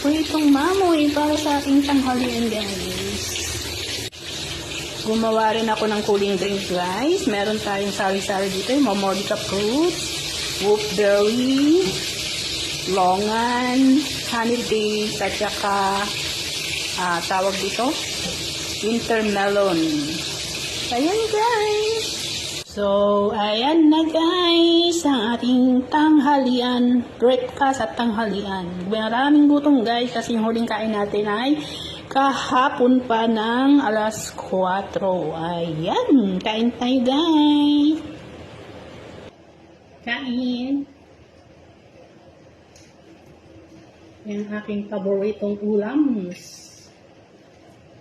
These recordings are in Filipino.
pritong mamoy para sa ating tanghalian, guys. Gumawa rin ako ng cooling drinks, guys. Meron tayong sari-sari dito, yung Momodica fruits, wolfberry, longan, honey dates, at saka tawag dito, winter melon. Ayan, guys. So, ayan na, guys, ang ating tanghalian, breakfast at tanghalian. Maraming gutom, guys, kasi yung huling kain natin ay kahapon pa ng alas 4. Ayan, kain tayo, guys. Kain. Yan aking paboritong ulam.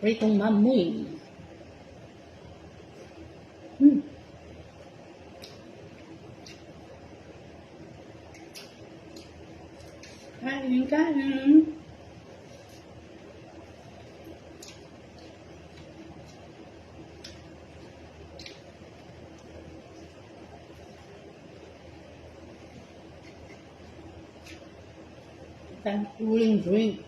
Pritong mamoy. Kain, kain. And cooling drink.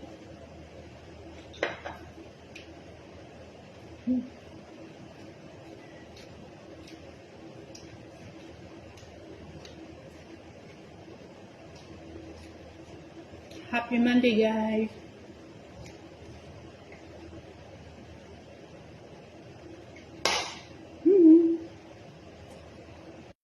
Happy Monday, guys.